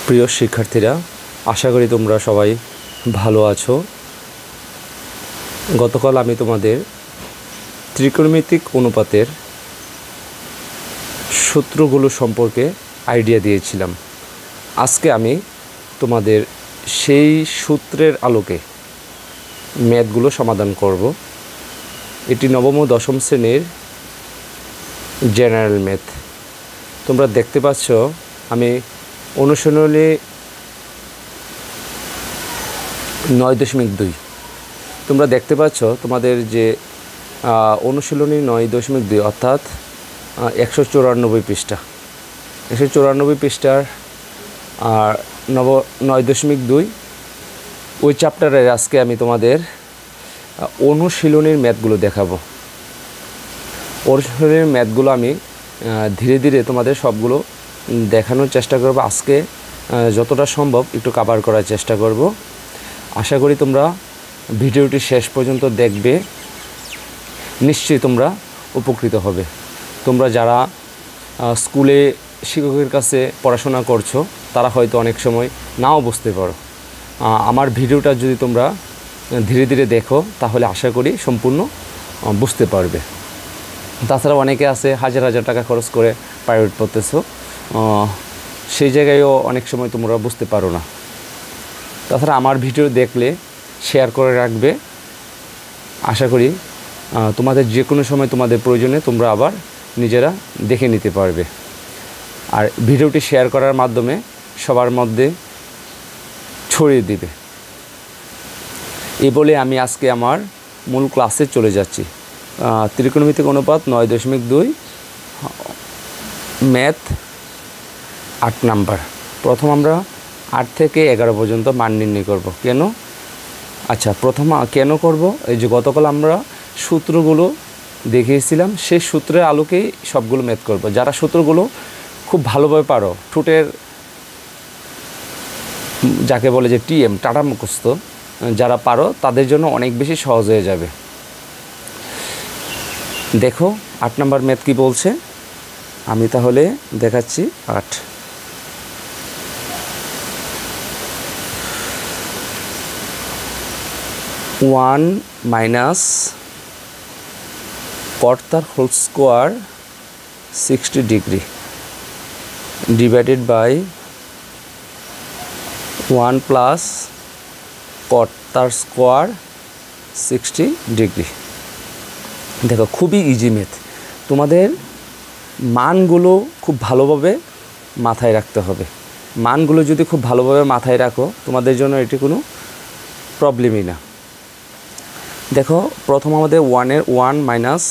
প্রিয় শিক্ষার্থীরা, আশা করি তোমরা সবাই ভালো আছো। গতকাল আমি তোমাদের ত্রিকোণমিতিক অনুপাতের সূত্রগুলো সম্পর্কে আইডিয়া দিয়েছিলাম। আজকে আমি তোমাদের সেই সূত্রের আলোকে ম্যাথগুলো সমাধান করব। এটি নবম ও দশম শ্রেণীর জেনারেল ম্যাথ। তোমরা দেখতে পাচ্ছ আমি অনুশীলনী 9.2 তোমরা দেখতে পাচ্ছ তোমাদের যে অনুশীলনী 9.2 অর্থাৎ 194 পৃষ্ঠা 194 পৃষ্ঠার 9.2 ওই চ্যাপ্টারের আজকে আমি তোমাদের অনুশীলনীর ম্যাথগুলো দেখাবো। অনুশীলনীর ম্যাথগুলো আমি ধীরে ধীরে তোমাদের সবগুলো দেখানোর চেষ্টা করব। আজকে যতটা সম্ভব একটু কভার করার চেষ্টা করব। আশা করি তোমরা ভিডিওটি শেষ পর্যন্ত দেখবে, নিশ্চয়ই তোমরা উপকৃত হবে। তোমরা যারা স্কুলে শিক্ষকের কাছে পড়াশোনা করছো তারা হয়তো অনেক সময় নাও বুঝতে পারো। আমার ভিডিওটা যদি তোমরা ধীরে ধীরে দেখো তাহলে আশা করি সম্পূর্ণ বুঝতে পারবে। তাছাড়া অনেকে আছে হাজার হাজার টাকা খরচ করে প্রাইভেট পড়তেছো, সেই জায়গায়ও অনেক সময় তোমরা বুঝতে পারো না। তাছাড়া আমার ভিডিও দেখলে শেয়ার করে রাখবে। আশা করি তোমাদের যে কোনো সময় তোমাদের প্রয়োজনে তোমরা আবার নিজেরা দেখে নিতে পারবে। আর ভিডিওটি শেয়ার করার মাধ্যমে সবার মধ্যে ছড়িয়ে দিবে। এই বলে আমি আজকে আমার মূল ক্লাসে চলে যাচ্ছি। ত্রিকোণমিতিক অনুপাত 9.2 ম্যাথ 8 নাম্বার। প্রথম আমরা 8 থেকে 11 পর্যন্ত মান নির্ণয় করব। কেন? আচ্ছা, প্রথম কেন করব? এই যে গতকাল আমরা সূত্রগুলো দেখিয়েছিলাম, সেই সূত্রের আলোকেই সবগুলো ম্যাথ করব। যারা সূত্রগুলো খুব ভালোভাবে পারো, ঠোঁটের যাকে বলে যে টিএম টাটা মুখস্থ যারা পারো তাদের জন্য অনেক বেশি সহজ হয়ে যাবে। দেখো 8 নাম্বার ম্যাথ কি বলছে, আমি তাহলে দেখাচ্ছি। 8 1 মাইনাস cot তার whole square 60 degree divided by 1 plus cot তার স্কোয়ার 60 ডিগ্রি। দেখো খুবই ইজি ম্যাথ। তোমাদের মানগুলো খুব ভালোভাবে মাথায় রাখতে হবে। মানগুলো যদি খুব ভালোভাবে মাথায় রাখো তোমাদের জন্য এটি কোনো প্রবলেমই না। দেখো প্রথম আমাদের 1 মাইনাস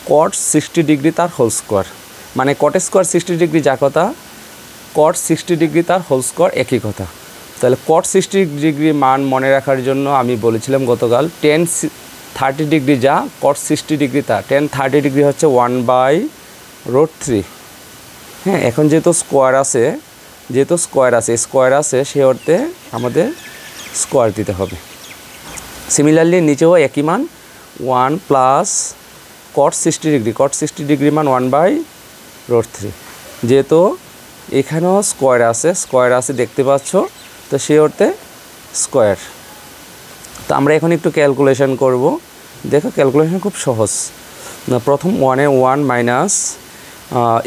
cot 60 ডিগ্রি তার হোল স্কোয়ার, মানে cot স্কোয়ার 60 ডিগ্রি যা কথা, cot 60 ডিগ্রি তার হোল স্কোয়ার একই কথা। তাহলে cot 60 ডিগ্রি মান মনে রাখার জন্য আমি বলেছিলাম গতকাল tan 30 ডিগ্রি যা cot 60 ডিগ্রি তা tan 30 ডিগ্রি হচ্ছে 1/√3। হ্যাঁ, এখন যেহেতু স্কোয়ার আছে সে অর্থে আমাদের স্কোয়ার দিতে হবে। সিমিলারলি নিচেও একই মান 1 প্লাস cot 60 ডিগ্রি মান 1/√3। যেহেতু এখানেও স্কোয়ার আছে দেখতে পাচ্ছ, তো সে অর্থে স্কোয়ার। তো আমরা এখন একটু ক্যালকুলেশন করব। দেখো ক্যালকুলেশন খুব সহজ। প্রথম 1 মাইনাস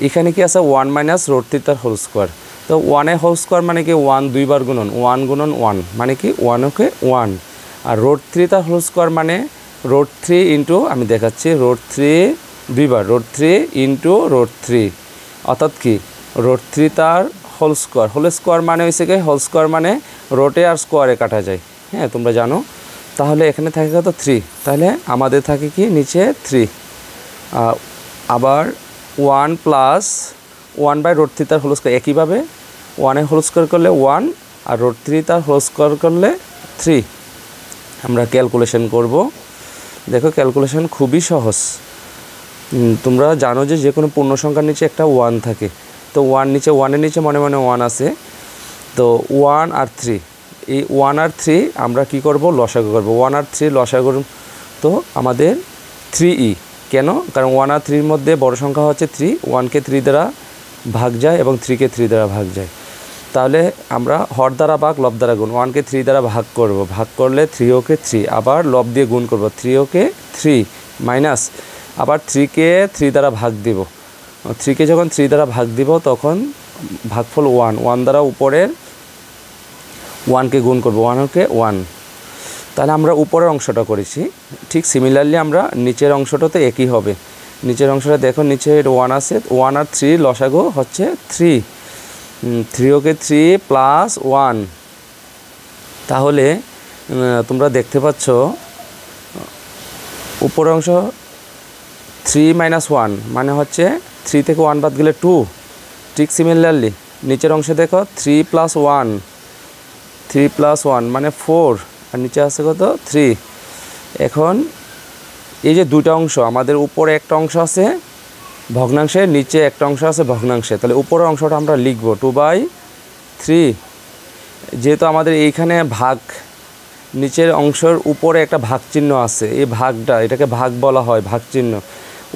এখানে কি আছে 1 মাইনাস √3 তার হোল স্কোয়ার। তো 1 হোল স্কোয়ার মানে কি 1 দুইবার গুণন, 1 গুণন 1 মানে কি 1 ওকে 1, আর √3 তার হোল স্কোয়ার মানে √3 ইন্টু, আমি দেখাচ্ছি √3 দুইবার, √3 ইন্টু √3 অর্থাৎ কি √3 তার হোল স্কোয়ার মানে হয়েছে কি হোল স্কোয়ার মানে রোটে আর স্কোয়ারে কাটা যায়। হ্যাঁ, তোমরা জানো। তাহলে এখানে থাকে কত 3, তাহলে আমাদের থাকে কি নিচে 3। আবার 1 প্লাস 1/√3 তার হোল স্কোয়ার, একইভাবে 1 হোল স্কোয়ার করলে 1 আর √3 তার হোল স্কোয়ার করলে 3। আমরা ক্যালকুলেশন করব। দেখো ক্যালকুলেশন খুবই সহজ। তোমরা জানো যে কোনো পূর্ণ সংখ্যার নিচে একটা 1 থাকে। তো 1-এর নিচে মনে মনে 1 আছে। তো 1 আর 3, এই 1 আর 3 আমরা কি করব লসাগু করব। 1 আর 3 লসাগু, তো আমাদের 3e। কেন? কারণ 1 আর 3-র মধ্যে বড় সংখ্যা হচ্ছে 3, 1কে 3 দ্বারা ভাগ যায় এবং 3কে 3 দ্বারা ভাগ যায়। তাহলে আমরা হর দ্বারা ভাগ লব দ্বারা গুণ, 1কে 3 দ্বারা ভাগ করব, ভাগ করলে 3 কে 3, আবার লব দিয়ে গুণ করব, 3 কে 3 মাইনাস আবার 3কে 3 দ্বারা ভাগ দিব, 3কে যখন 3 দ্বারা ভাগ দিব তখন ভাগফল 1 দ্বারা উপরের 1কে গুণ করব, 1কে 1। তাহলে আমরা উপরের অংশটা করেছি। ঠিক সিমিলারলি আমরা নিচের অংশটাতে একই হবে। নিচের অংশটা দেখো, নিচে 1 আছে, 1 আর 3 লসাগু হচ্ছে 3, 3কে 3 প্লাস 1। তাহলে তোমরা দেখতে পাচ্ছ উপরের অংশ 3 মাইনাস 1 মানে হচ্ছে 3 থেকে 1 বাদ গেলে 2। ঠিক সিমিলারলি নিচের অংশে দেখো 3 প্লাস 1, 3 প্লাস 1 মানে 4, আর নিচে আছে কত 3। এখন এই যে দুটো অংশ, আমাদের উপরে একটা অংশ আছে ভগ্নাংশে, নিচে একটা অংশ আছে ভগ্নাংশে, তাহলে উপরের অংশটা আমরা লিখব 2/3। যেহেতু আমাদের এইখানে ভাগ, নিচের অংশের উপরে একটা ভাগ চিহ্ন আছে, এই ভাগটা এটাকে ভাগ বলা হয়, ভাগ চিহ্ন।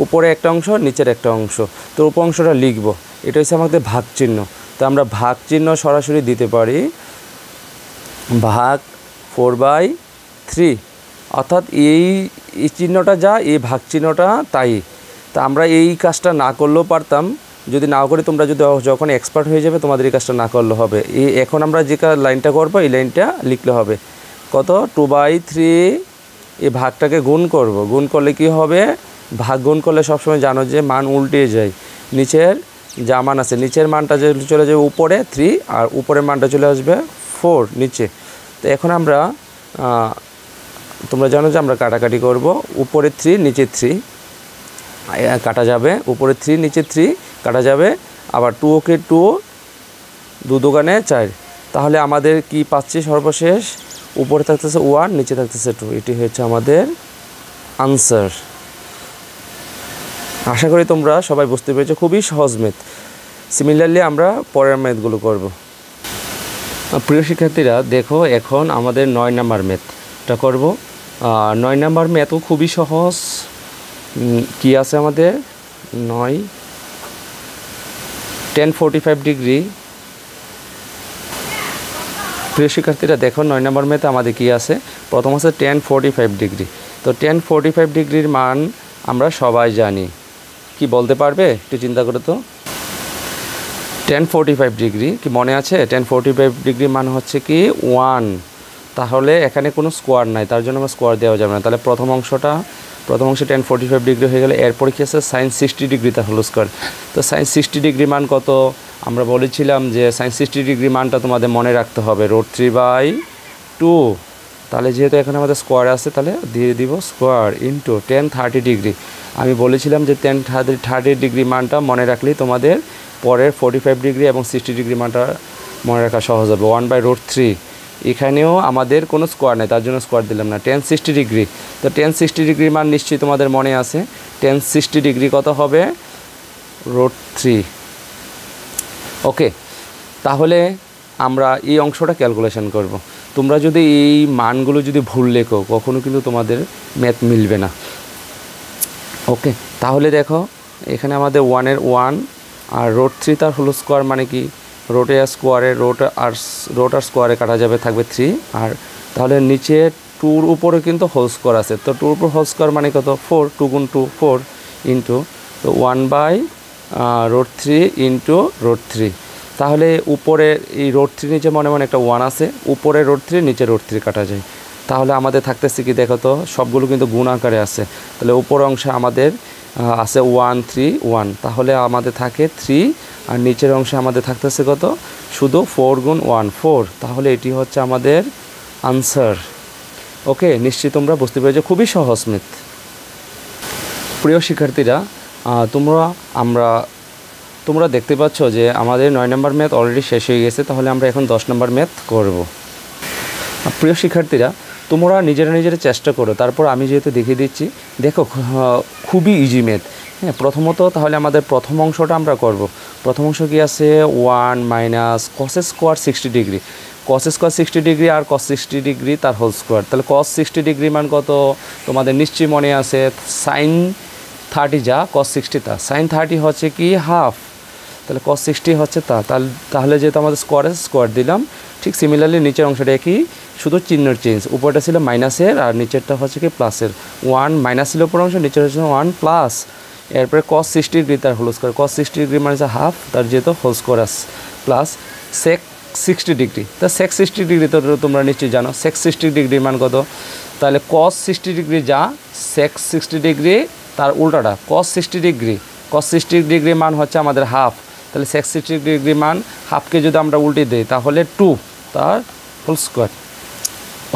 উপরে একটা অংশ নিচের একটা অংশ, তো উপ অংশটা লিখব, এটা হচ্ছে আমাদের ভাগ চিহ্ন। তো আমরা ভাগ চিহ্ন সরাসরি দিতে পারি ভাগ 4/3, অর্থাৎ এই চিহ্নটা যা, এই ভাগ চিহ্নটা তাই। তা আমরা এই কাজটা না করলেও পারতাম, যদি নাও করি তোমরা যদি যখন এক্সপার্ট হয়ে যাবে তোমাদের এই কাজটা না করলে হবে। এখন আমরা যে লাইনটা করবো এই লাইনটা লিখলে হবে কত 2/3, এই ভাগটাকে গুণ করব, গুণ করলে কি হবে, ভাগ গুণ করলে সবসময় জানো যে মান উল্টে যায়, নিচের যা মান আছে নিচের মানটা যে চলে যাবে উপরে 3, আর উপরের মানটা চলে আসবে 4 নিচে। তো এখন আমরা তোমরা জানো যে আমরা কাটাকাটি করব, উপরে 3 নিচে 3 কাটা যাবে, উপরে 3 নিচে 3 কাটা যাবে, আবার 2কে 2, 2 দোকানে 4। তাহলে আমাদের কি পাচ্ছি সর্বশেষ, উপরে থাকতেছে 1 নিচে থাকতেছে 2, এটি হচ্ছে আমাদের আনসার। আশা করি তোমরা সবাই বুঝতে পেরেছো, খুবই সহজ ম্যাথ। সিমিলারলি আমরা পরের ম্যাথগুলো করব। প্রিয় শিক্ষার্থীরা দেখো, এখন আমাদের 9 নাম্বার ম্যাথটা করব। 9 নাম্বার ম্যাথও খুবই সহজ। কি আছে আমাদের 9 tan 45 ডিগ্রি। প্রিয় শিক্ষার্থীরা দেখো 9 নাম্বার ম্যাথে আমাদের কি আছে, প্রথম আছে tan 45 ডিগ্রি। তো tan 45 ডিগ্রির মান আমরা সবাই জানি, কি বলতে পারবে একটু চিন্তা করে তো। tan 45 ডিগ্রি কি মনে আছে, tan 45 ডিগ্রি মান হচ্ছে কি 1, তাহলে এখানে কোনো স্কোয়ার নাই, তার জন্য আমরা স্কোয়ার দেওয়া যাবে না। তাহলে প্রথম অংশে tan 45 ডিগ্রি হয়ে গেলে, এরপরে কি আছে sin 60 ডিগ্রি, তার হোল স্কোয়ার। তো sin 60 ডিগ্রি মান কত, আমরা বলেছিলাম যে sin 60 ডিগ্রি মানটা তোমাদের মনে রাখতে হবে √3/2। তাহলে যেহেতু এখানে আমাদের স্কোয়ার আছে, তাহলে দিয়ে দিব স্কোয়ার ইন্টু tan 30 ডিগ্রি। আমি বলেছিলাম যে tan 30 ডিগ্রি মানটা মনে রাখলেই তোমাদের পরের 45 ডিগ্রি এবং 60 ডিগ্রি মানটা মনে রাখা সহজ হবে, 1/√3। এখানেও আমাদের কোনো স্কোয়ার নেই, তার জন্য স্কোয়ার দিলাম না। tan 60 ডিগ্রি, তো tan 60 ডিগ্রির মান নিশ্চয়ই তোমাদের মনে আছে, tan 60 ডিগ্রি কত হবে √3। ওকে, তাহলে আমরা এই অংশটা ক্যালকুলেশন করব। তোমরা যদি এই মানগুলো যদি ভুল লেখো কখনো কিন্তু তোমাদের ম্যাথ মিলবে না। ওকে, তাহলে দেখো এখানে আমাদের 1-এর 1 আর √3 তার হোল স্কোয়ার মানে কি, রোটে আর স্কোয়ারে রোট আর স্কোয়ারে কাটা যাবে, থাকবে 3। আর তাহলে নিচে 2-র উপরে কিন্তু হোল স্কোয়ার আছে, তো 2-র উপর হোল স্কোয়ার মানে কত 4, 2 গুণ 2 4 ইন্টু, তো 1/√3 ইন্টু √3। তাহলে উপরে এই √3 নিচে মনে মনে একটা 1 আছে, উপরে √3 নিচে √3 কাটা যায়। তাহলে আমাদের থাকতেছে কি দেখো তো, সবগুলো কিন্তু গুণ আকারে আছে। তাহলে উপর অংশে আমাদের আছে 1 3 1, তাহলে আমাদের থাকে 3, আর নিচের অংশে আমাদের থাকতেছে কত শুধু 4 গুণ 1 4। তাহলে এটি হচ্ছে আমাদের আনসার। ওকে, নিশ্চয়ই তোমরা বুঝতে পেরেছো, খুবই সহজ ম্যাথ। প্রিয় শিক্ষার্থীরা, তোমরা দেখতে পাচ্ছ যে আমাদের 9 নম্বর ম্যাথ অলরেডি শেষ হয়ে গেছে। তাহলে আমরা এখন 10 নম্বর ম্যাথ করব। প্রিয় শিক্ষার্থীরা, তোমরা নিজেরা চেষ্টা করো, তারপর আমি যেহেতু দেখিয়ে দিচ্ছি। দেখো খুবই ইজি ম্যাথ। হ্যাঁ, প্রথমত তাহলে আমাদের প্রথম অংশটা আমরা করব। প্রথম অংশ কি আছে 1 minus cos square 60 degree, cos square 60 degree আর cos 60 ডিগ্রি তার হোল স্কোয়ার। তাহলে cos 60 ডিগ্রি মান কত তোমাদের নিশ্চয়ই মনে আছে, sin 30 যা cos 60 তা, sin 30 হচ্ছে কি হাফ। তাহলে cos 60 হচ্ছে তাহলে যেহেতু আমাদের স্কোয়ার আছে স্কোয়ার দিলাম। ঠিক সিমিলারলি নিচের অংশটা একই, শুধু চিহ্নের চেঞ্জ, উপরটা ছিল মাইনাসের আর নিচেরটা হচ্ছে কি প্লাসের। 1 মাইনাস ছিল উপর অংশ, নিচের হচ্ছে 1 প্লাস, এরপরে cos 60 ডিগ্রি তার হোল স্কোয়ার, cos 60 ডিগ্রি মানে হচ্ছে হাফ, তার যেহেতু হোল স্কোয়ার আছে, প্লাস sec 60 ডিগ্রি। তা sec 60 ডিগ্রি তো তোমরা নিশ্চয়ই জানো, sec 60 ডিগ্রির মান কত, তাহলে cos 60 ডিগ্রি যা sec 60 ডিগ্রি তার উল্টাটা cos 60 ডিগ্রি, cos 60 ডিগ্রি মান হচ্ছে আমাদের হাফ, তাহলে sec 60 ডিগ্রি মান হাফকে যদি আমরা উল্টে দিই তাহলে 2 তার হোল স্কোয়ার।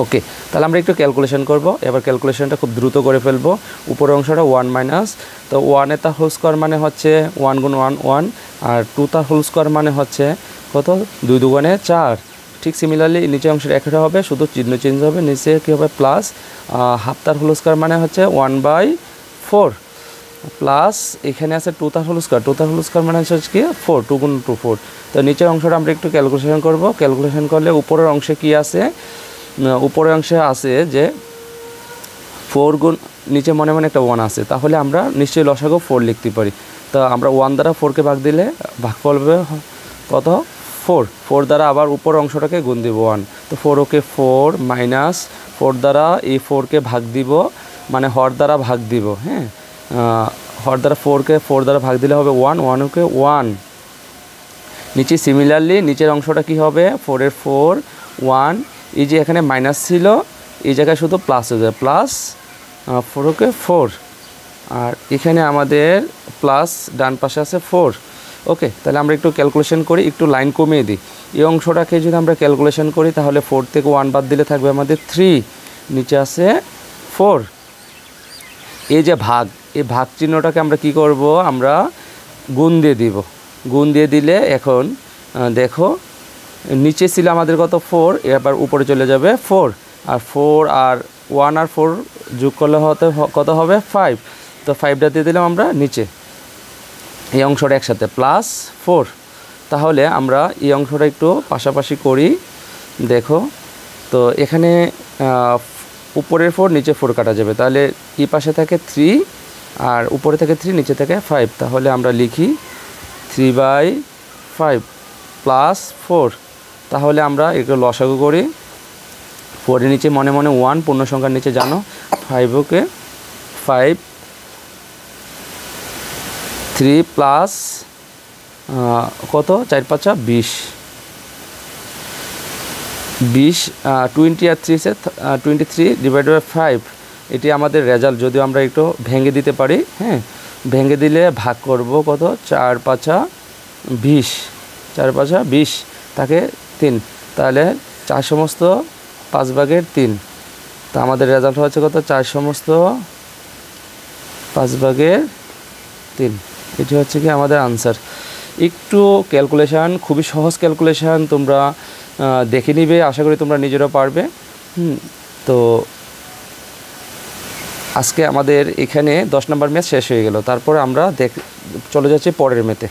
ওকে, তাহলে আমরা একটু ক্যালকুলেশন করব। এবার ক্যালকুলেশনটা খুব দ্রুত করে ফেলবো। উপরের অংশটা 1 মাইনাস, তো 1 এর তার হোল স্কোয়ার মানে হচ্ছে 1 গুণ 1 1, আর 2 তার হোল স্কোয়ার মানে হচ্ছে কত, 2 দুগুণে 4। ঠিক সিমিলারলি নিচের অংশের একটা হবে, শুধু চিহ্ন চেঞ্জ হবে, নিচে কী হবে প্লাস, হাফ তার হোল স্কোয়ার মানে হচ্ছে 1/4 প্লাস এখানে আছে 2 তার হোল স্কোয়ার, 2 তার হোল স্কোয়ার মানে হচ্ছে কি 4, 2 গুণ 2 4। তো নিচের অংশটা আমরা একটু ক্যালকুলেশন করব। ক্যালকুলেশন করলে উপরের অংশে কি আছে, উপরের অংশে আছে যে 4 গুণ, নিচে মনে মনে একটা 1 আছে, তাহলে আমরা নিশ্চয়ই লসাগু 4 লিখতে পারি। তো আমরা 1 দ্বারা 4কে ভাগ দিলে ভাগফল হবে কত, 4 দ্বারা আবার উপর অংশটাকে গুণ দিব 1, তো 4 ওকে 4 মাইনাস 4 দ্বারা এই 4কে ভাগ দিব, মানে হর দ্বারা ভাগ দিব, হ্যাঁ হর দ্বারা 4কে 4 দ্বারা ভাগ দিলে হবে 1, 1 ওকে 1। নিচে সিমিলারলি নিচের অংশটা কি হবে, 4 এর 4 1, এই যে এখানে মাইনাস ছিল এই জায়গায় শুধু প্লাস হয়ে যায়, প্লাস 4 ওকে 4, আর এখানে আমাদের প্লাস ডান পাশে আছে 4। ওকে, তাহলে আমরা একটু ক্যালকুলেশন করি, একটু লাইন কমিয়ে দিই। এই অংশটাকে যদি আমরা ক্যালকুলেশন করি তাহলে 4 থেকে 1 বাদ দিলে থাকবে আমাদের 3, নিচে আছে 4। এই যে ভাগ, এই ভাগ চিহ্নটাকে আমরা কি করব, আমরা গুণ দিয়ে দিব, গুণ দিয়ে দিলে এখন দেখো নিচে ছিল আমাদের কত 4, এবার উপরে চলে যাবে 4, আর 4 আর 1 আর 4 যোগ করলে কত হবে 5, তো 5টা দিয়ে দিলাম আমরা নিচে, এই অংশটা একসাথে প্লাস 4। তাহলে আমরা এই অংশটা একটু পাশাপাশি করি, দেখো তো এখানে উপরের 4 নিচে 4 কাটা যাবে, তাহলে এই পাশে থাকে 3 আর উপরে থেকে 3 নিচে থেকে 5, তাহলে আমরা লিখি 3/5 প্লাস 4। তাহলে আমরা একটু লসাগু করি, 4 এর নিচে মনে মনে 1 পূর্ণ সংখ্যার নিচে জানো, 5 ওকে 5 3 প্লাস কত 4 5 20, 20 আর 3 সে 23 ডিভাইডেড বাই 5, এটি আমাদের রেজাল্ট। যদিও আমরা একটু ভেঙে দিতে পারি, হ্যাঁ ভেঙে দিলে ভাগ করব কত 4 5 20, 4 5 20 তাকে 3, তাহলে 4 সমস্ত 5 ভাগের 3, তা আমাদের রেজাল্ট হচ্ছে কত 4 সমস্ত 5 ভাগের 3, এটি হচ্ছে কি আমাদের আনসার। একটু ক্যালকুলেশান, খুবই সহজ ক্যালকুলেশান, তোমরা দেখে নিবে, আশা করি তোমরা নিজেরাও পারবে। তো আজকে আমাদের এখানে 10 নম্বর ম্যাথ শেষ হয়ে গেল, তারপর আমরা চলে যাচ্ছি পরের ম্যাথে।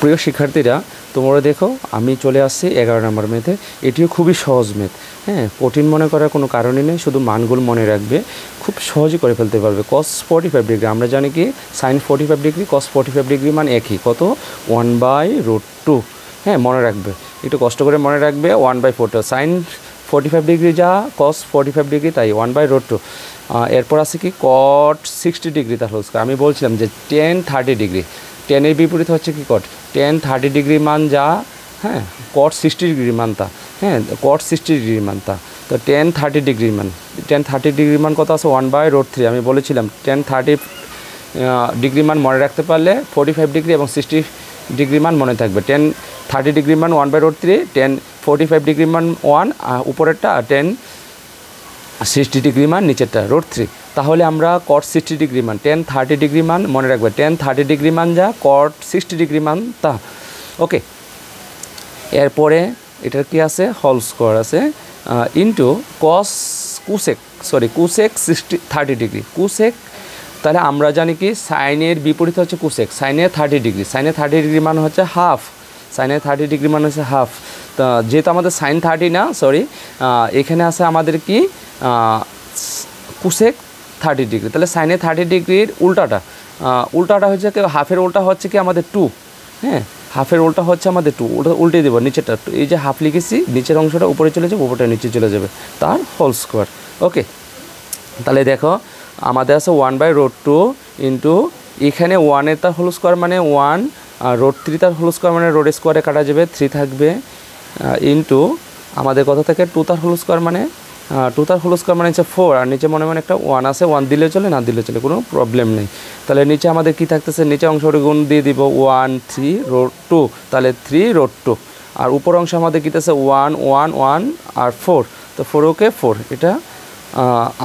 প্রিয় শিক্ষার্থীরা তোমরা দেখো আমি চলে আসছি 11 নম্বর ম্যাথে। এটিও খুবই সহজ ম্যাথ, হ্যাঁ কঠিন মনে করার কোনো কারণই নেই, শুধু মানগুলো মনে রাখবে, খুব সহজেই করে ফেলতে পারবে। cos 45 ডিগ্রি, আমরা জানি কি sin 45 ডিগ্রি cos 45 ডিগ্রি মান একই, কত 1/√2, হ্যাঁ মনে রাখবে, একটু কষ্ট করে মনে রাখবে 1/4, sin 45 ডিগ্রি যা cos 45 ডিগ্রি তাই 1/√2। এরপর আছে কি cot 60 ডিগ্রি, তার হোল স্কয়ার। আমি বলছিলাম যে tan 30 ডিগ্রি, tan এর বিপরীত হচ্ছে কি cot, tan 30 ডিগ্রি মান যা, হ্যাঁ cot 60 ডিগ্রি মান তা, হ্যাঁ cot 60 ডিগ্রি মান তা, তো tan 30 ডিগ্রি মান, tan 30 ডিগ্রি মান কত আছে 1/√3। আমি বলেছিলাম tan 30 ডিগ্রি মান মনে রাখতে পারলে 45 ডিগ্রি এবং 60 ডিগ্রি মান মনে থাকবে। tan 30 ডিগ্রি মান 1/√3, tan 45 ডিগ্রি মান 1 উপরেরটা, আর tan 60 ডিগ্রি মান নিচেরটা √3। তাহলে আমরা cot 60 ডিগ্রি মান, tan 30 ডিগ্রি মান মনে রাখবে, tan 30 ডিগ্রি মান যা cot 60 ডিগ্রি মান তা। ওকে, এরপরে এটার কি আছে হোল স্কোয়ার আছে ইন্টু cosec 30 ডিগ্রি, cosec, তাহলে আমরা জানি কি সাইনের বিপরীত হচ্ছে cosec, সাইনের 30 ডিগ্রি, সাইনের 30 ডিগ্রি মান হচ্ছে হাফ, সাইনের 30 ডিগ্রি মান হচ্ছে হাফ। তা যেহেতু আমাদের সাইন 30 না, সরি এখানে আছে আমাদের কি cosec 30 ডিগ্রি, তাহলে সাইনের 30 ডিগ্রির উল্টাটা হচ্ছে কি হাফের উল্টা হচ্ছে কি আমাদের 2, হ্যাঁ, হাফের উল্টা হচ্ছে আমাদের 2, ওটা উল্টে দেবো নিচেটা। এই যে হাফ লিখেছি, নিচের অংশটা উপরে চলে যাবে, উপরটা নিচে চলে যাবে, তার হোল স্কোয়ার। ওকে, তাহলে দেখো আমাদের আছে 1/√2 ইন্টু এখানে 1-এর তার হোল স্কোয়ার মানে 1, আর √3 তার হোল স্কোয়ার মানে রোড স্কোয়ারে কাটা যাবে, 3 থাকবে, ইন্টু আমাদের কত থাকে 2 তার হোল স্কোয়ার মানে 2 তার হোল স্কোয়ার মানে হচ্ছে 4, আর নিচে মনে একটা 1 আছে, 1 দিলে চলে, না দিলে চলে, কোনো প্রবলেম নেই। তাহলে নিচে আমাদের কি থাকতেছে, নিচে অংশটা গুণ দিয়ে দিব 1 3√2, তাহলে 3√2, আর উপর অংশ আমাদের কী আছে 1 1 1 আর 4, তো 4 ওকে 4, এটা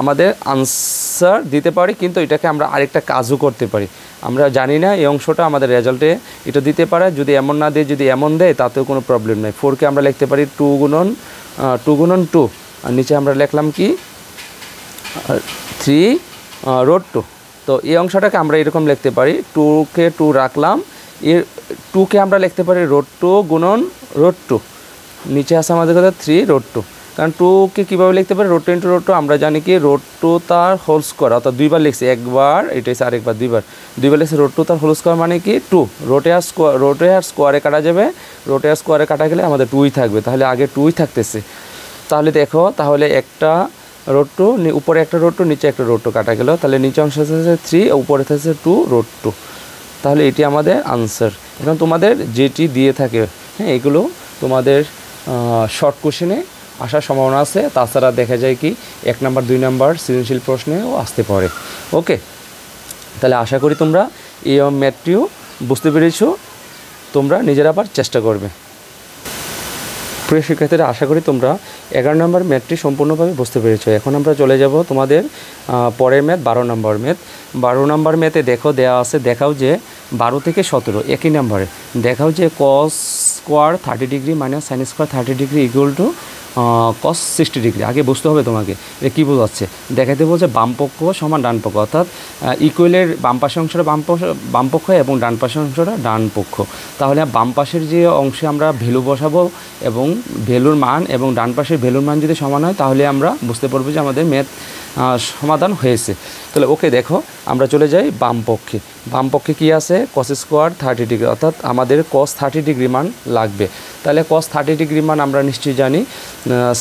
আমাদের আনসার দিতে পারি। কিন্তু এটাকে আমরা আরেকটা কাজও করতে পারি, আমরা জানি না এই অংশটা আমাদের রেজাল্টে এটা দিতে পারে, যদি এমন না দিয়ে যদি এমন দেয় তাতেও কোনো প্রবলেম নেই। 4কে আমরা লিখতে পারি 2 গুণন 2, আর নিচে আমরা লিখলাম কি 3√2। তো এই অংশটাকে আমরা এরকম লিখতে পারি, 2কে 2 রাখলাম, এর 2কে আমরা লিখতে পারি √2 গুণন √2, নিচে আসে আমাদের কথা 3√2। কারণ 2কে কীভাবে লিখতে পারি, √2 × √2 আমরা জানি কি √2 তার হোল স্কোয়ার, অর্থাৎ দুইবার লিখছি, একবার এটা হচ্ছে আরেকবার দুইবার লিখছি, √2 তার হোল স্কোয়ার মানে কি 2, রোটে আর স্কোয়ারে কাটা যাবে, রোটে আর স্কোয়ারে কাটা গেলে আমাদের 2ই থাকবে, তাহলে আগে 2ই থাকতেছে। তাহলে দেখো, তাহলে একটা √2 উপরে একটা √2 নিচে একটা √2 কাটা গেল, তাহলে নিচে অংশ হচ্ছে 3, উপরে থাকছে 2√2, তাহলে এটি আমাদের আনসার। এখন তোমাদের যেটি দিয়ে থাকে, হ্যাঁ, এগুলো তোমাদের শর্ট কোশ্চেনে আসার সম্ভাবনা আছে, তাছাড়া দেখা যায় কি 1 নাম্বার 2 নাম্বার সৃজনশীল প্রশ্নেও আসতে পারে। ওকে, তাহলে আশা করি তোমরা এই ম্যাথটিও বুঝতে পেরেছো, তোমরা নিজেরা আবার চেষ্টা করবে। প্রিয় শিক্ষার্থীরা, আশা করি তোমরা 11 নম্বর ম্যাথটি সম্পূর্ণভাবে বুঝতে পেরেছো। এখন আমরা চলে যাব তোমাদের পরের ম্যাথ 12 নম্বর ম্যাথ। 12 নম্বর ম্যাথে দেখো দেওয়া আছে, দেখাও যে 12 থেকে 17 একই নাম্বারে, দেখাও যে cos square 30 degree minus sine square 30 degree equal to cos 60 degree. আগে বুঝতে হবে তোমাকে এটা কী বোঝাচ্ছে, দেখাতে বলছে বাম পক্ষ সমান ডান পক্ষ, অর্থাৎ ইকুয়ালের বাম পাশের অংশটা বাম পক্ষ এবং ডান পাশের অংশটা ডান পক্ষ। তাহলে বাম পাশের যে অংশে আমরা ভ্যালু বসাবো এবং ভ্যালুর মান এবং ডান পাশের ভ্যালুর মান যদি সমান হয় তাহলে আমরা বুঝতে পারবো যে আমাদের ম্যাথ সমাধান হয়েছে। তাহলে ওকে, দেখো আমরা চলে যাই বাম পক্ষে। বাম পক্ষে কী আছে, cos স্কোয়ার 30 ডিগ্রি, অর্থাৎ আমাদের cos 30 ডিগ্রি মান লাগবে। তাহলে cos 30 ডিগ্রি মান আমরা নিশ্চয়ই জানি,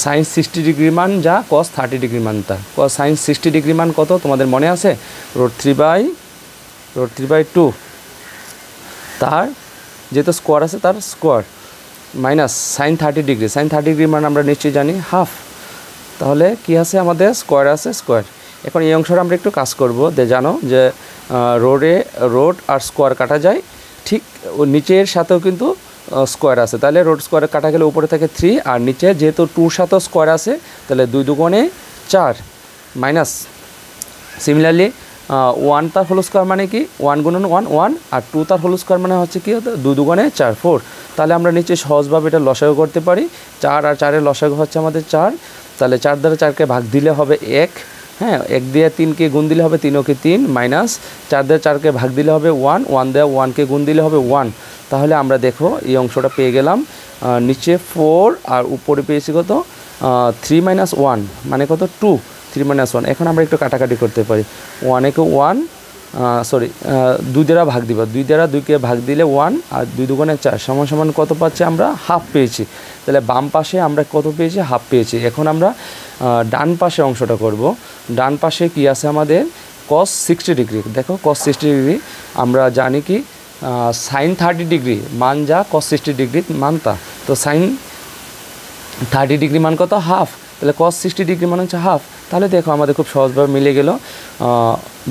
sin 60 ডিগ্রি মান যা cos 30 ডিগ্রি মান তা। sin 60 ডিগ্রি মান কত তোমাদের মনে আছে, √3/2, তার যেহেতু স্কোয়ার আছে তার square minus sin 30 degree, sin 30 degree মান আমরা নিশ্চয়ই জানি হাফ। তাহলে কি আছে আমাদের স্কোয়ার আছে স্কোয়ার। এখন এই অংশটা আমরা একটু কাজ করব, জানো যে রোড আর স্কোয়ার কাটা যায়, ঠিক ও নিচের সাথেও কিন্তু স্কোয়ার আছে, তাহলে রোড স্কোয়ার কাটা গেলে উপরে থাকে 3, আর নিচে যেহেতু 2-র সাথেও স্কোয়ার আছে তাহলে 2 দুগুণে 4 মাইনাস সিমিলারলি 1 তার হোল স্কোয়ার মানে কি 1 গুণন 1 1, আর 2 তার হোল স্কোয়ার মানে হচ্ছে কি 2 দুগুণে 4 4। তাহলে আমরা নিচে সহজভাবে এটা লসাগু করতে পারি, 4 আর 4-এর লসাগু হচ্ছে আমাদের 4, তাহলে 4 দ্বারা 4কে ভাগ দিলে হবে 1, হ্যাঁ, 1 দিয়ে 3কে গুণ দিলে হবে 3 ওকে 3, মাইনাস 4 দিয়ে 4কে ভাগ দিলে হবে 1, 1 দিয়ে 1কে গুণ দিলে হবে 1। তাহলে আমরা দেখো এই অংশটা পেয়ে গেলাম, নিচে 4 আর উপরে পেয়েছি কত 3 - 1 মানে কত 2, 3 - 1। এখন আমরা একটু কাটাকাটি করতে পারি, 1-একে 1 2 দ্বারা ভাগ দিব, 2 দ্বারা 2কে ভাগ দিলে 1, আর 2 দুগুণে 4 সমান সমান কত পাচ্ছি আমরা হাফ পেয়েছি। তাহলে বাম পাশে আমরা কত পেয়েছি, হাফ পেয়েছি। এখন আমরা ডান পাশে অংশটা করব। ডান পাশে কি আছে আমাদের cos 60 ডিগ্রি, দেখো cos 60 ডিগ্রি আমরা জানি কি sin 30 ডিগ্রি মান যা cos 60 ডিগ্রি মান তা, তো sin 30 ডিগ্রি মান কত হাফ, তাহলে cos 60 ডিগ্রি মান হচ্ছে হাফ। তাহলে দেখো আমাদের খুব সহজভাবে মিলে গেল,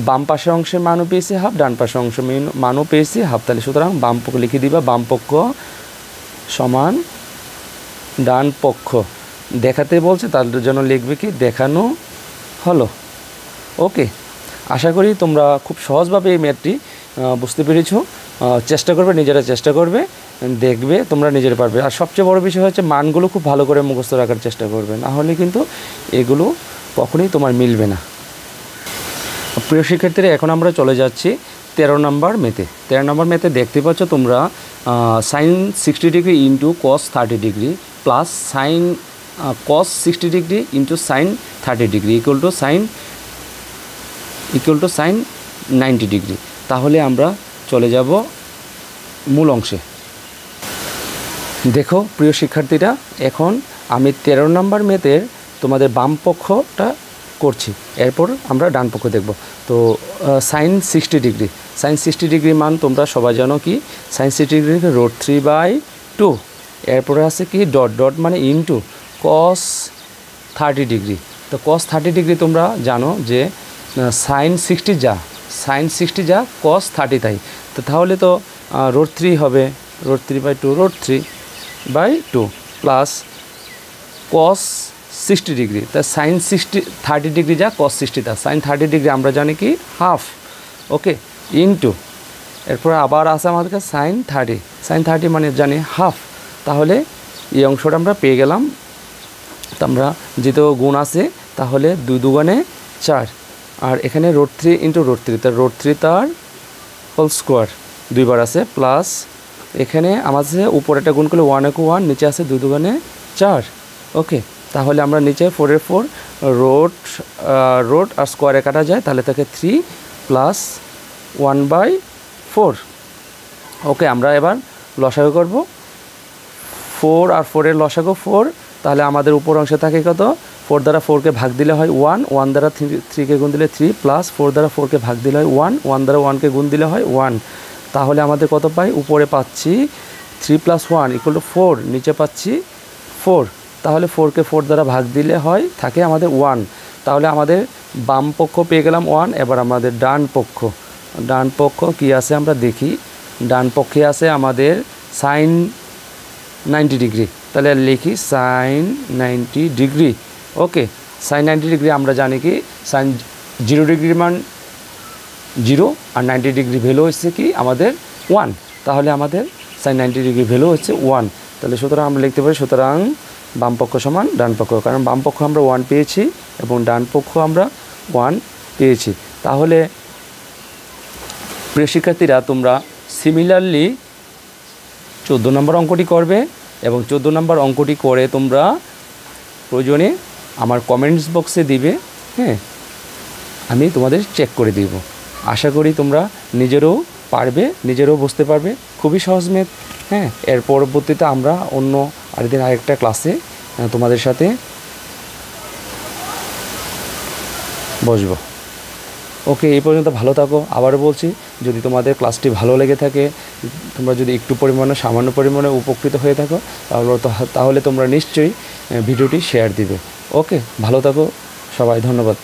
বাম পাশের অংশের মানও পেয়েছি হাফ, ডান পাশের অংশের মানও পেয়েছি হাফ। তাহলে সুতরাং বাম পক্ষ লিখে দিবা, বাম পক্ষ সমান ডান পক্ষ দেখাতে বলছে, তার জন্য লিখবে কি দেখানো হলো। ওকে, আশা করি তোমরা খুব সহজভাবে এই ম্যাথটি বুঝতে পেরেছো। চেষ্টা করবে, নিজেরা চেষ্টা করবে, দেখবে তোমরা নিজেরা পারবে। আর সবচেয়ে বড় বিষয় হচ্ছে মানগুলো খুব ভালো করে মুখস্থ রাখার চেষ্টা করবে, না হলে কিন্তু এগুলো কখনোই তোমার মিলবে না। প্রিয় শিক্ষার্থীরা, এখন আমরা চলে যাচ্ছি 13 নম্বর ম্যাথে। 13 নম্বর ম্যাথে দেখতে পাচ্ছ তোমরা sin 60 degree into cos 30 degree plus cos 60 degree into sin 30 degree equal to sin 90 degree. তাহলে আমরা চলে যাব মূল অংশে। দেখো প্রিয় শিক্ষার্থীরা, এখন আমি 13 নম্বর ম্যাথের তোমাদের বাম পক্ষটা করছি, এরপর আমরা ডান পক্ষ দেখব। তো সাইন 60 ডিগ্রি, সাইন 60 ডিগ্রি মান তোমরা সবাই জানো কি, সাইন 60 ডিগ্রি √3/2, এরপরে আছে কি ডট ডট মানে ইনটু কস 30 ডিগ্রি। তো কস 30 ডিগ্রি তোমরা জানো যে সাইন 60 যা কস 30 তাই, তো তাহলে তো √3 হবে, √3/2 প্লাস কস 60 ডিগ্রি, তা সাইন 30 ডিগ্রি যা কস 60 তা, সাইন 30 ডিগ্রি আমরা জানি কি হাফ, ওকে, ইনটু এরপর আবার আছে আমাদের কাছে সাইন 30 মানে জানি হাফ, তাহলে এই অংশটা আমরা পেয়ে গেলাম। তো আমরা যেহেতু গুণ আছে তাহলে 2 দুগুণে 4, আর এখানে √3 ইন্টু √3, তার √3 তার হোল স্কোয়ার দুইবার আছে, প্লাস এখানে আমাদের উপরেটা গুণ করলে 1 × 1, নিচে আছে 2 দুগুণে 4, ওকে। তাহলে আমরা নিচে 4 4 রোড আর স্কোয়ারে কাটা যায়, তাহলে তাকে 3 প্লাস 1/4, ওকে। আমরা এবার লসাগু করব, 4 আর 4-এর লসাগু 4, তাহলে আমাদের উপর অংশে থাকে কত, 4 দ্বারা 4কে ভাগ দিলে হয় 1, 1 দ্বারা 3কে গুণ দিলে 3, প্লাস 4 দ্বারা 4কে ভাগ দিলে হয় 1, 1 দ্বারা 1কে গুণ দিলে হয় 1, তাহলে আমাদের কত পাই, উপরে পাচ্ছি 3 + 1 = 4, নিচে পাচ্ছি 4, তাহলে 4কে 4 দ্বারা ভাগ দিলে হয় থাকে আমাদের 1, তাহলে আমাদের বাম পক্ষ পেয়ে গেলাম 1। এবার আমাদের ডান পক্ষ কি আছে আমরা দেখি, ডান পক্ষে আছে আমাদের সাইন 90 ডিগ্রি, তাহলে লিখি সাইন 90 ডিগ্রি, ওকে। সাইন 90 ডিগ্রি আমরা জানি কি সাইন 0 ডিগ্রির মান 0 আর 90 ডিগ্রি ভ্যালু হচ্ছে কি আমাদের 1, তাহলে আমাদের সাইন 90 ডিগ্রি ভ্যালু হচ্ছে 1, তাহলে সুতরাং আমরা লিখতে পারি সুতরাং বাম পক্ষ সমান ডান পক্ষ, কারণ বাম পক্ষ আমরা 1 পেয়েছি এবং ডান পক্ষ আমরা 1 পেয়েছি। তাহলে প্রিয় শিক্ষার্থীরা, তোমরা সিমিলারলি 14 নম্বর অঙ্কটি করবে এবং 14 নম্বর অঙ্কটি করে তোমরা প্রয়োজনে আমার কমেন্টস বক্সে দিবে, হ্যাঁ, আমি তোমাদের চেক করে দিব। আশা করি তোমরা নিজেরও পারবে, নিজেরও বুঝতে পারবে, খুবই সহজ ম্যাথ, হ্যাঁ। এর পরবর্তীতে আমরা অন্য আরেকদিন আরেকটা ক্লাসে তোমাদের সাথে বসবো, ওকে। এই পর্যন্ত ভালো থাকো। আবারও বলছি, যদি তোমাদের ক্লাসটি ভালো লেগে থাকে, তোমরা যদি একটু পরিমাণে সামান্য পরিমাণে উপকৃত হয়ে থাকো, তাহলে তোমরা নিশ্চয়ই ভিডিওটি শেয়ার দিবে, ওকে। ভালো থাকো সবাই, ধন্যবাদ।